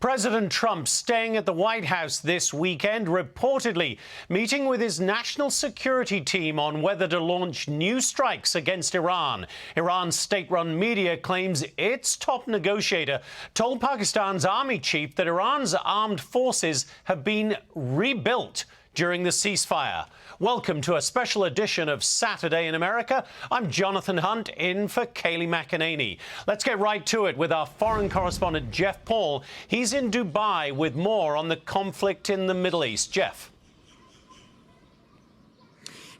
President Trump staying at the White House this weekend, reportedly meeting with his national security team on whether to launch new strikes against Iran. Iran's state-run media claims its top negotiator told Pakistan's army chief that Iran's armed forces have been rebuilt during the ceasefire. Welcome to a special edition of Saturday in America. I'm Jonathan Hunt, in for Kayleigh McEnany. Let's get right to it with our foreign correspondent, Jeff Paul. He's in Dubai with more on the conflict in the Middle East. Jeff.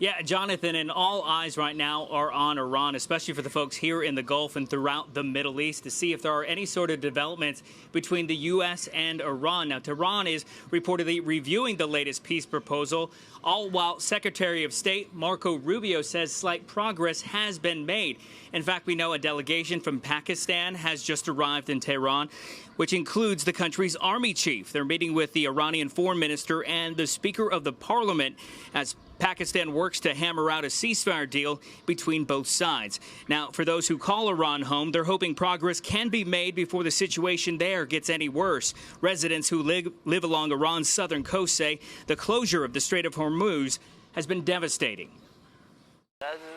Yeah, Jonathan, and all eyes right now are on Iran, especially for the folks here in the Gulf and throughout the Middle East, to see if there are any sort of developments between the U.S. and Iran. Now, Tehran is reportedly reviewing the latest peace proposal, all while Secretary of State Marco Rubio says slight progress has been made. In fact, we know a delegation from Pakistan has just arrived in Tehran, which includes the country's army chief. They're meeting with the Iranian foreign minister and the Speaker of the Parliament as Pakistan works to hammer out a ceasefire deal between both sides. Now, for those who call Iran home, they're hoping progress can be made before the situation there gets any worse. Residents who live along Iran's southern coast say the closure of the Strait of Hormuz has been devastating.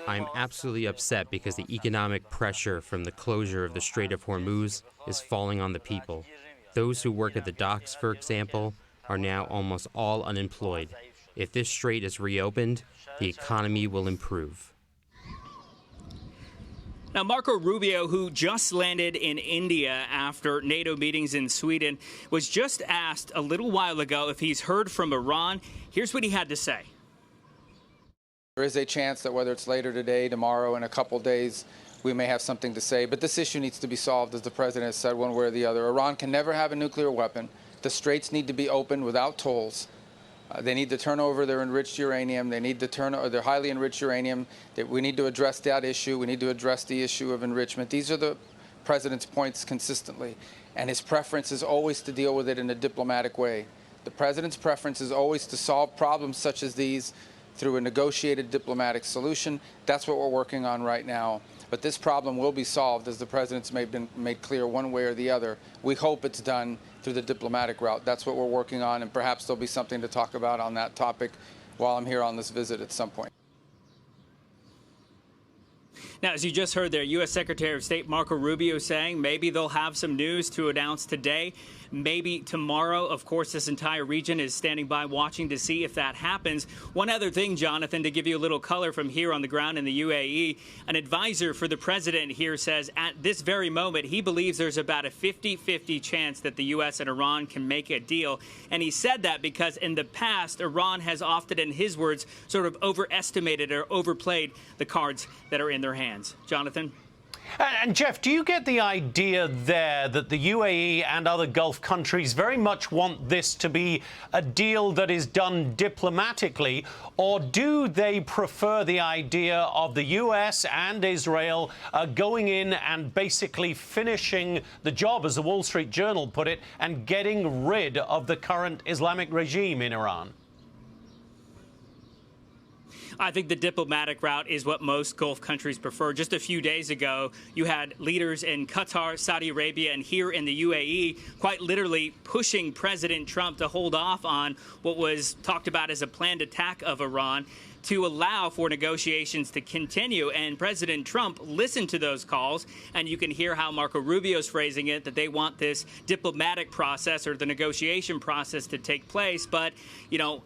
I'm absolutely upset because the economic pressure from the closure of the Strait of Hormuz is falling on the people. Those who work at the docks, for example, are now almost all unemployed. If this strait is reopened, the economy will improve. Now, Marco Rubio, who just landed in India after NATO meetings in Sweden, was just asked a little while ago if he's heard from Iran. Here's what he had to say. There is a chance that whether it's later today, tomorrow, in a couple days, we may have something to say. But this issue needs to be solved, as the president has said, one way or the other. Iran can never have a nuclear weapon. The straits need to be opened without tolls. They need to turn over their enriched uranium. They need to turn over their highly enriched uranium. We need to address that issue. We need to address the issue of enrichment. These are the president's points consistently. And his preference is always to deal with it in a diplomatic way. The president's preference is always to solve problems such as these through a negotiated diplomatic solution. That's what we're working on right now. But this problem will be solved, as the president's made clear, one way or the other. We hope it's done through the diplomatic route. That's what we're working on, and perhaps there'll be something to talk about on that topic while I'm here on this visit at some point. Now, as you just heard there, U.S. Secretary of State Marco Rubio saying maybe they'll have some news to announce today, maybe tomorrow. Of course, this entire region is standing by watching to see if that happens. One other thing, Jonathan, to give you a little color from here on the ground in the UAE, an advisor for the president here says at this very moment he believes there's about a 50-50 chance that the U.S. and Iran can make a deal. And he said that because in the past, Iran has often, in his words, sort of overestimated or overplayed the cards that are in their hands. Jonathan? And Jeff, do you get the idea there that the UAE and other Gulf countries very much want this to be a deal that is done diplomatically, or do they prefer the idea of the US and Israel going in and basically finishing the job, as the Wall Street Journal put it, and getting rid of the current Islamic regime in Iran? I think the diplomatic route is what most Gulf countries prefer. Just a few days ago, you had leaders in Qatar, Saudi Arabia, and here in the UAE quite literally pushing President Trump to hold off on what was talked about as a planned attack of Iran, to allow for negotiations to continue. And President Trump listened to those calls, and you can hear how Marco Rubio's phrasing it, that they want this diplomatic process or the negotiation process to take place. But, you know,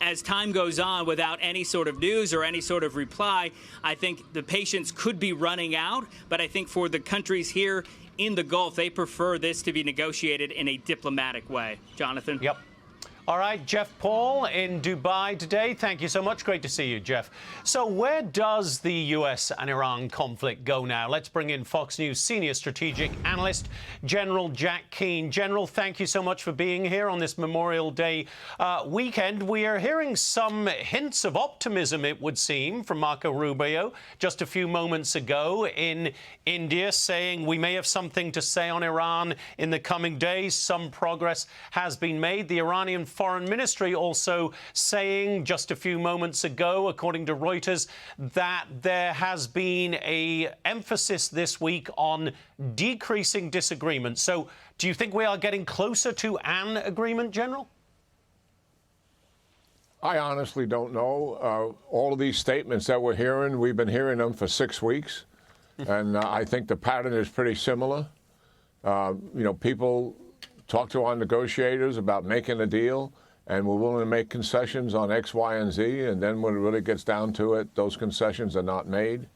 as time goes on without any sort of news or any sort of reply, I think the patience could be running out. But I think for the countries here in the Gulf, they prefer this to be negotiated in a diplomatic way. Jonathan? Yep. All right, Jeff Paul in Dubai today. Thank you so much. Great to see you, Jeff. So where does the U.S. and Iran conflict go now? Let's bring in Fox News senior strategic analyst, General Jack Keane. General, thank you so much for being here on this Memorial Day weekend. We are hearing some hints of optimism, it would seem, from Marco Rubio just a few moments ago in India, saying we may have something to say on Iran in the coming days. Some progress has been made. The Iranian foreign ministry also saying just a few moments ago, according to Reuters, that there has been an emphasis this week on decreasing disagreement. So do you think we are getting closer to an agreement, General? I honestly don't know. All of these statements that we're hearing, we've been hearing them for 6 weeks. And I think the pattern is pretty similar. People talk to our negotiators about making a deal, and we're willing to make concessions on X, Y, and Z. And then when it really gets down to it, those concessions are not made.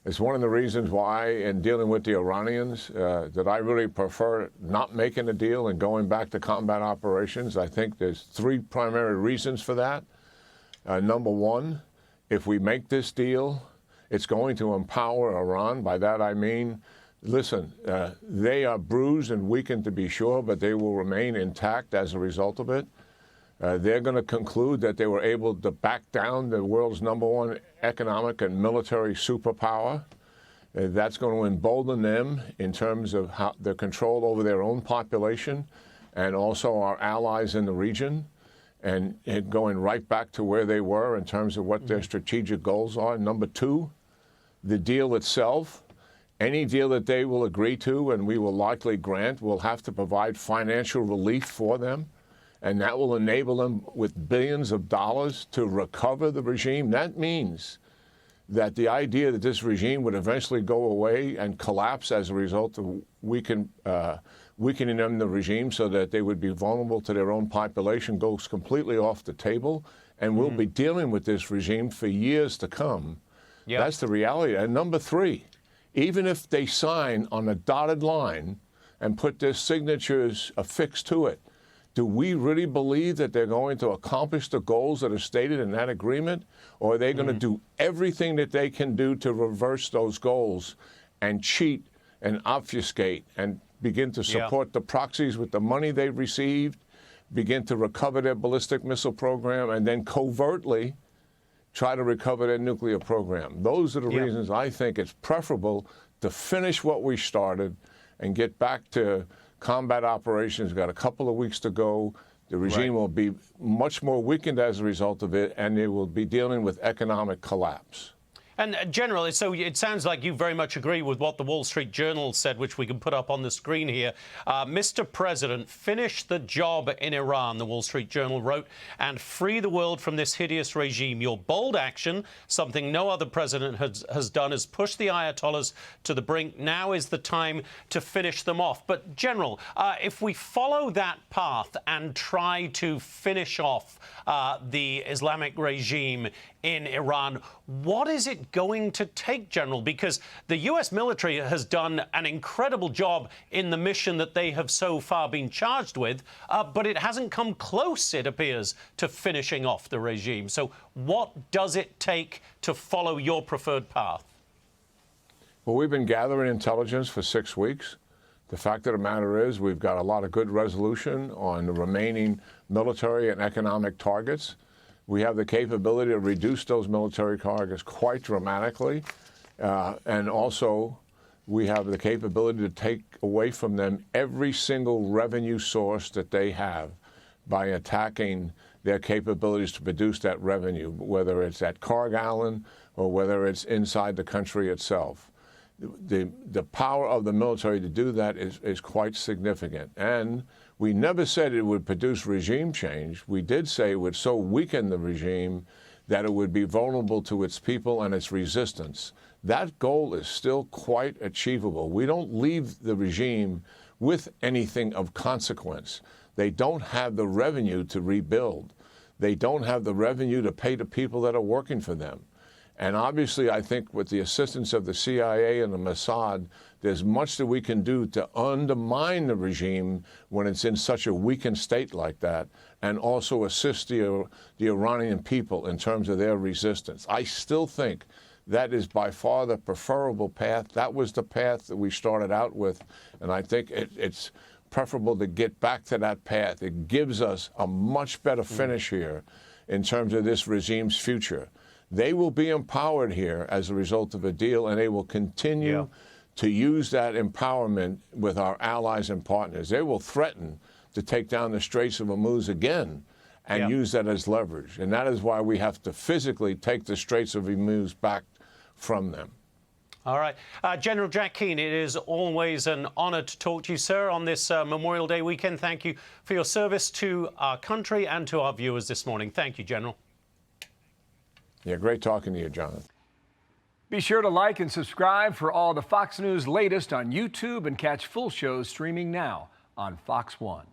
It's one of the reasons why, in dealing with the Iranians, that I really prefer not making a deal and going back to combat operations. I think there's 3 primary reasons for that. Number one, if we make this deal, it's going to empower Iran. By that I mean, listen, they are bruised and weakened to be sure, but they will remain intact as a result of it. They're going to conclude that they were able to back down the world's #1 economic and military superpower. That's going to embolden them in terms of their control over their own population and also our allies in the region, and going right back to where they were in terms of what their strategic goals are. Number 2, the deal itself. Any deal that they will agree to and we will likely grant will have to provide financial relief for them. And that will enable them with billions of dollars to recover the regime. That means that the idea that this regime would eventually go away and collapse as a result of weakening them, the regime, so that they would be vulnerable to their own population, goes completely off the table. And we'll be dealing with this regime for years to come. Yep. That's the reality. And number 3, even if they sign on a dotted line and put their signatures affixed to it, do we really believe that they're going to accomplish the goals that are stated in that agreement? Or are they going to do everything that they can do to reverse those goals and cheat and obfuscate and begin to support the proxies with the money they've received, begin to recover their ballistic missile program, and then covertly try to recover their nuclear program? Those are the reasons I think it's preferable to finish what we started and get back to combat operations. We've got a couple of weeks to go. The regime will be much more weakened as a result of it, and they will be dealing with economic collapse. And General, so it sounds like you very much agree with what the Wall Street Journal said, which we can put up on the screen here. Mr. President, finish the job in Iran, the Wall Street Journal wrote, and free the world from this hideous regime. Your bold action, something no other president has done, has pushed the Ayatollahs to the brink. Now is the time to finish them off. But General, if we follow that path and try to finish off the Islamic regime in Iran, what is it going to take, General? Because the U.S. military has done an incredible job in the mission that they have so far been charged with, but it hasn't come close, it appears, to finishing off the regime. So what does it take to follow your preferred path? Well, we've been gathering intelligence for 6 weeks. The fact of the matter is we've got a lot of good resolution on the remaining military and economic targets. We have the capability to reduce those military targets quite dramatically. And also, we have the capability to take away from them every single revenue source that they have by attacking their capabilities to produce that revenue, whether it's at Carg Allen or whether it's inside the country itself. The power of the military to do that is quite significant. And we never said it would produce regime change. We did say it would so weaken the regime that it would be vulnerable to its people and its resistance. That goal is still quite achievable. We don't leave the regime with anything of consequence. They don't have the revenue to rebuild. They don't have the revenue to pay the people that are working for them. And obviously, I think with the assistance of the CIA and the Mossad, there's much that we can do to undermine the regime when it's in such a weakened state like that, and also assist the Iranian people in terms of their resistance. I still think that is by far the preferable path. That was the path that we started out with, and I think it's preferable to get back to that path. It gives us a much better finish here in terms of this regime's future. They will be empowered here as a result of a deal, and they will continue to use that empowerment with our allies and partners. They will threaten to take down the Straits of Hormuz again and use that as leverage. And that is why we have to physically take the Straits of Hormuz back from them. All right. General Jack Keane, it is always an honor to talk to you, sir, on this Memorial Day weekend. Thank you for your service to our country and to our viewers this morning. Thank you, General. Yeah, great talking to you, Jonathan. Be sure to like and subscribe for all the Fox News latest on YouTube and catch full shows streaming now on Fox One.